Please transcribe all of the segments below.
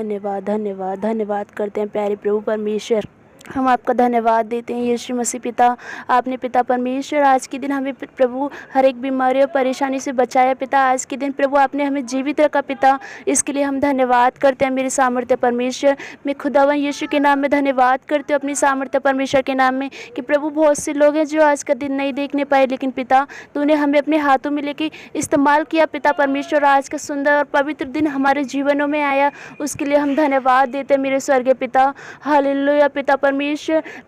धन्यवाद धन्यवाद धन्यवाद करते हैं प्यारे प्रभु परमेश्वर। हम आपका धन्यवाद देते हैं यीशु मसीह पिता। आपने पिता परमेश्वर आज के दिन हमें प्रभु हर एक बीमारी और परेशानी से बचाया पिता। आज के दिन प्रभु आपने हमें जीवित रखा पिता, इसके लिए हम धन्यवाद करते हैं मेरे सामर्थ्य परमेश्वर। मैं खुदावन यीशु के नाम में धन्यवाद करती हूँ अपनी सामर्थ्य परमेश्वर के नाम में कि प्रभु बहुत से लोग हैं जो आज का दिन नहीं देखने पाए, लेकिन पिता तूने हमें अपने हाथों में लेके इस्तेमाल किया पिता परमेश्वर। आज का सुंदर और पवित्र दिन हमारे जीवनों में आया, उसके लिए हम धन्यवाद देते हैं मेरे स्वर्गीय पिता। हालेलुया पिता परमेश्वर।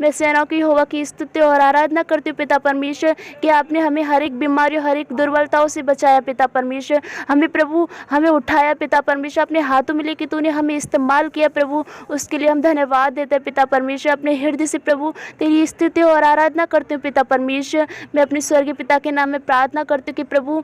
मैं सेनाओं की यहोवा की स्तुति और आराधना करती हूँ पिता परमेश्वर कि आपने हमें हर एक बीमारी हर एक दुर्बलताओं से बचाया पिता परमेश्वर। हमें प्रभु हमें उठाया पिता परमेश्वर, अपने हाथों में लेके तूने हमें इस्तेमाल किया प्रभु, उसके लिए हम धन्यवाद देते हैं पिता परमेश्वर। अपने हृदय से प्रभु तेरी स्तुति और आराधना करती हूँ पिता परमेश्वर। मैं अपने स्वर्गीय पिता के नाम में प्रार्थना करती हूँ कि प्रभु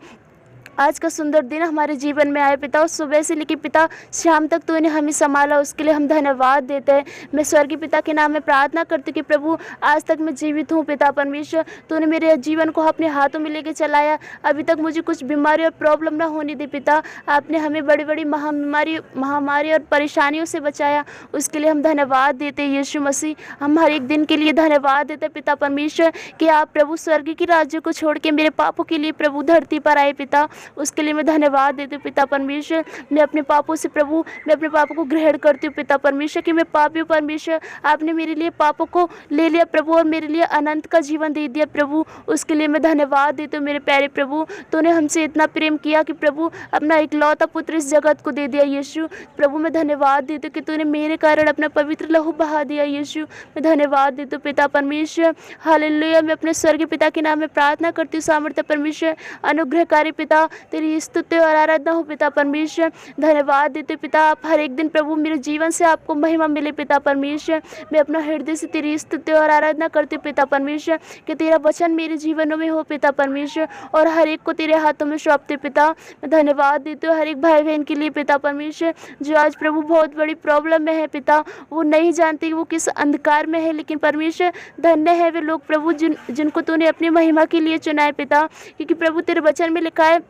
आज का सुंदर दिन हमारे जीवन में आए पिता, और सुबह से लेकर पिता शाम तक तूने हमें संभाला, उसके लिए हम धन्यवाद देते हैं। मैं स्वर्गीय पिता के नाम में प्रार्थना करती हूँ कि प्रभु आज तक मैं जीवित हूँ पिता परमेश्वर। तूने मेरे जीवन को अपने हाथों में लेके चलाया, अभी तक मुझे कुछ बीमारी और प्रॉब्लम ना होने दी पिता। आपने हमें बड़ी बड़ी महामारी और परेशानियों से बचाया, उसके लिए हम धन्यवाद देते हैं यीशु मसीह। हम हर एक दिन के लिए धन्यवाद देते हैं पिता परमेश्वर कि आप प्रभु स्वर्ग के राज्य को छोड़ के मेरे पापों के लिए प्रभु धरती पर आए पिता, उसके लिए मैं धन्यवाद देती हूँ पिता परमेश्वर। मैं अपने पापों से प्रभु मैं अपने पापों को ग्रहण करती हूँ पिता परमेश्वर कि मैं पापी हूँ परमेश्वर। आपने मेरे लिए पापों को ले लिया प्रभु और मेरे लिए अनंत का जीवन दे दिया प्रभु, उसके लिए मैं धन्यवाद देती हूँ मेरे प्यारे प्रभु। तूने हमसे इतना प्रेम किया कि प्रभु अपना इकलौता पुत्र इस जगत को दे दिया यीशु। प्रभु मैं धन्यवाद देती हूँ कि तूने मेरे कारण अपना पवित्र लहू बहा दिया यीशु। मैं धन्यवाद देती हूँ पिता परमेश्वर। हालेलुया। मैं अपने स्वर्गीय पिता के नाम में प्रार्थना करती हूँ सामर्थ्य परमेश्वर, अनुग्रहकारी पिता तेरी स्तुति और आराधना हो पिता परमेश्वर। धन्यवाद देते पिता, आप हर एक दिन प्रभु मेरे जीवन से आपको महिमा मिले पिता परमेश्वर। मैं अपना हृदय से तेरी स्तुति और आराधना करती हूँ पिता परमेश्वर कि तेरा वचन मेरे जीवनों में हो पिता परमेश्वर, और हर एक को तेरे हाथों में सौंपते पिता। मैं धन्यवाद देती हूँ हर एक भाई बहन के लिए पिता परमेश्वर जो आज प्रभु बहुत बड़ी प्रॉब्लम में है पिता। वो नहीं जानते कि वो किस अंधकार में है, लेकिन परमेश्वर धन्य है वे लोग प्रभु जिनको तूने अपनी महिमा के लिए चुना है पिता, क्योंकि प्रभु तेरे वचन में लिखा है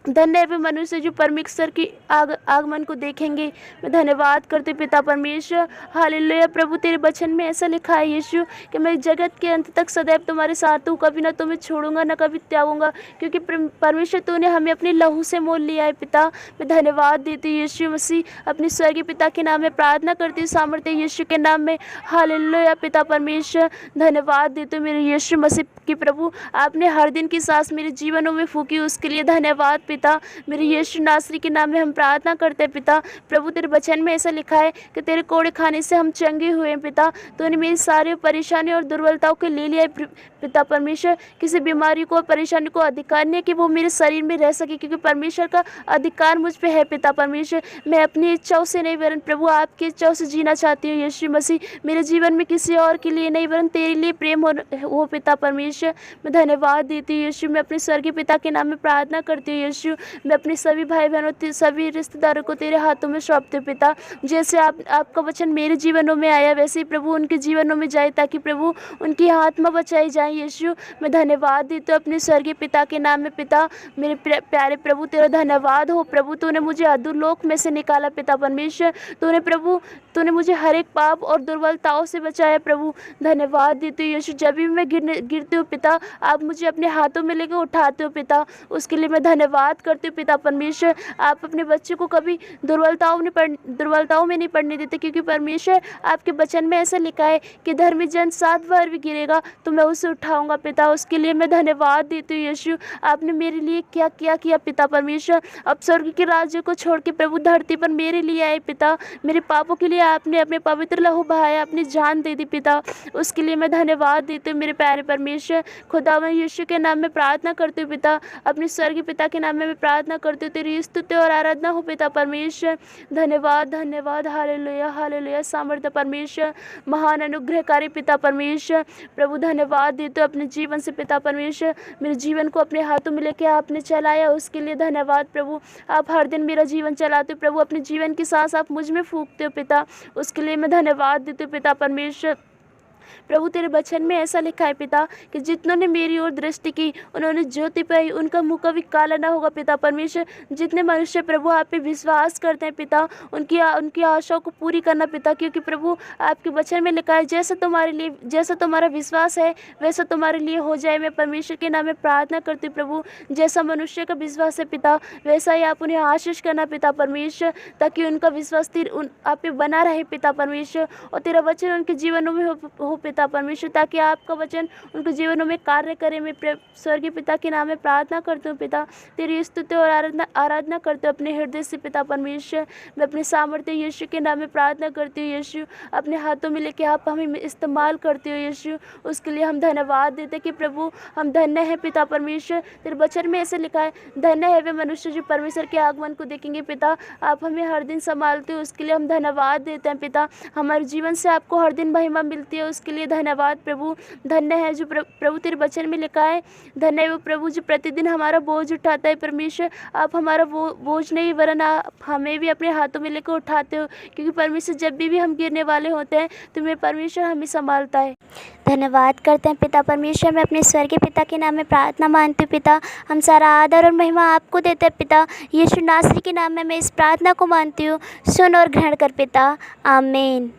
धन्य है वे मनुष्य जो परमेश्वर की आगमन को देखेंगे। मैं धन्यवाद करते पिता परमेश्वर। हालेलुया। प्रभु तेरे वचन में ऐसा लिखा है यीशु कि मैं जगत के अंत तक सदैव तुम्हारे साथ हूँ, कभी ना तुम्हें छोड़ूंगा ना कभी त्यागूंगा, क्योंकि परमेश्वर तूने हमें अपने लहू से मोल लिया है पिता। मैं धन्यवाद देती हूँ यीशु मसीह। अपने स्वर्गीय पिता के नाम में प्रार्थना करती हूँ सामर्थ्य यीशु के नाम में। हालेलुया पिता परमेश्वर। धन्यवाद देते हो मेरे यीशु मसीह कि प्रभु आपने हर दिन की सांस मेरे जीवनों में फूकी, उसके लिए धन्यवाद पिता। मेरे यीशु नासरी के नाम में हम प्रार्थना करते हैं पिता। प्रभु तेरे वचन में ऐसा लिखा है कि तेरे कोड़े खाने से हम चंगे हुए हैं पिता। तूने मेरी सारी परेशानी और दुर्बलताओं को ले लिया है पिता परमेश्वर। किसी बीमारी को परेशानी को अधिकार नहीं है कि वो मेरे शरीर में रह सके, क्योंकि परमेश्वर का अधिकार मुझ पे है पिता परमेश्वर। मैं अपनी इच्छाओं से नहीं वरन प्रभु आपकी इच्छाओं से जीना चाहती हूँ यीशु मसीह। मेरे जीवन में किसी और के लिए नहीं वरन तेरे लिए प्रेम हो पिता परमेश्वर। मैं धन्यवाद देती हूँ यीशु। मैं अपने स्वर्गीय पिता के नाम में प्रार्थना करती हूँ यीशु। मैं अपने सभी भाई बहनों सभी रिश्तेदारों को तेरे हाथों में सौंपती हूँ पिता। जैसे आपका वचन मेरे जीवनों में आया वैसे ही प्रभु उनके जीवनों में जाए, ताकि प्रभु उनकी आत्मा बचाई जाए यीशु। मैं धन्यवाद देती हूँ अपने स्वर्गीय पिता के नाम में पिता। मेरे प्यारे प्रभु तेरा धन्यवाद हो प्रभु। तूने मुझे अधोलोक में से निकाला पिता परमेश्वर। तूने मुझे हर एक पाप और दुर्बलताओं से बचाया प्रभु। धन्यवाद देती हूँ यीशु। जब भी मैं गिरती हूँ पिता आप मुझे अपने हाथों में लेकर उठाते हो पिता, उसके लिए मैं धन्यवाद करती हूँ पिता परमेश्वर। आप अपने बच्चे को कभी दुर्बलताओं में नहीं पड़ने देते, क्योंकि परमेश्वर आपके वचन में ऐसा लिखा है कि धर्मी जन 7 बार भी गिरेगा तो मैं उसे उठाऊंगा पिता। उसके लिए मैं धन्यवाद देती हूँ यीशु। आपने मेरे लिए क्या किया पिता परमेश्वर। अब स्वर्ग के राज्य को छोड़ के प्रभु धरती पर मेरे लिए आए पिता। मेरे पापों के लिए आपने अपने पवित्र लहू बहाया, अपनी जान दे दी पिता। उसके लिए मैं धन्यवाद देती हूँ मेरे प्यारे परमेश्वर। खुदावन यीशु के नाम में प्रार्थना करती हूँ पिता। अपने स्वर्गीय पिता के नाम में मैं प्रार्थना करती हूँ, तेरी स्तुति और आराधना हो पिता परमेश्वर। धन्यवाद धन्यवाद। Hallelujah hallelujah. सामर्थ्य परमेश्वर, महान अनुग्रहकारी पिता परमेश्वर। प्रभु धन्यवाद देते हो अपने जीवन से पिता परमेश्वर। मेरे जीवन को अपने हाथों में लेके आपने चलाया, उसके लिए धन्यवाद प्रभु। आप हर दिन मेरा जीवन चलाते हो प्रभु। अपने जीवन की सांस आप मुझ में फूंकते हो पिता, उसके लिए मैं धन्यवाद देती हूँ पिता परमेश्वर। प्रभु तेरे वचन में ऐसा लिखा है पिता कि जितनों ने मेरी ओर दृष्टि की उन्होंने ज्योति पाई, उनका मुँह कभी काला ना होगा पिता परमेश्वर। जितने मनुष्य प्रभु आप पे विश्वास करते हैं पिता, उनकी आशाओं को पूरी करना पिता, क्योंकि प्रभु आपके वचन में लिखा है जैसा तुम्हारा विश्वास है वैसा तुम्हारे लिए हो जाए। मैं परमेश्वर के नाम में प्रार्थना करती हूँ प्रभु, जैसा मनुष्य का विश्वास है पिता वैसा ही आप उन्हें आशीष करना पिता परमेश्वर, ताकि उनका विश्वास आप पे बना रहे पिता परमेश्वर, और तेरा वचन उनके जीवनों में हो पिता परमेश्वर, ताकि आपका वचन उनके जीवनों में कार्य करे। मैं स्वर्गीय पिता के नाम में प्रार्थना करती हूँ पिता, तेरी स्तुति और आराधना करते हो अपने हृदय से पिता परमेश्वर। मैं अपने सामर्थ्य यीशु के नाम में प्रार्थना करती हूँ यीशु, अपने हाथों में लेके आप हमें इस्तेमाल करते हो यीशु, उसके लिए हम धन्यवाद देते कि प्रभु हम धन्य हैं पिता परमेश्वर। तेरे वचन में ऐसे लिखा है, धन्य है वे मनुष्य जो परमेश्वर के आगमन को देखेंगे पिता। आप हमें हर दिन संभालते हो, उसके लिए हम धन्यवाद देते हैं पिता। हमारे जीवन से आपको हर दिन महिमा मिलती है, उसके लिए धन्यवाद प्रभु। धन्य है जो प्रभु तेरे वचन में लिखा है, धन्य है वो प्रभु जो प्रतिदिन हमारा बोझ उठाता है परमेश्वर। आप हमारा बोझ नहीं वरन आप हमें भी अपने हाथों में लेकर उठाते हो, क्योंकि परमेश्वर जब भी हम गिरने वाले होते हैं तो मेरे परमेश्वर हमें संभालता है। धन्यवाद करते हैं पिता परमेश्वर। मैं अपने स्वर्गीय पिता के नाम में प्रार्थना मानती हूँ पिता, हम सारा आदर और महिमा आपको देते हैं पिता। यीशु नासरी के नाम में मैं इस प्रार्थना को मानती हूँ, सुन और ग्रहण कर पिता, आमीन।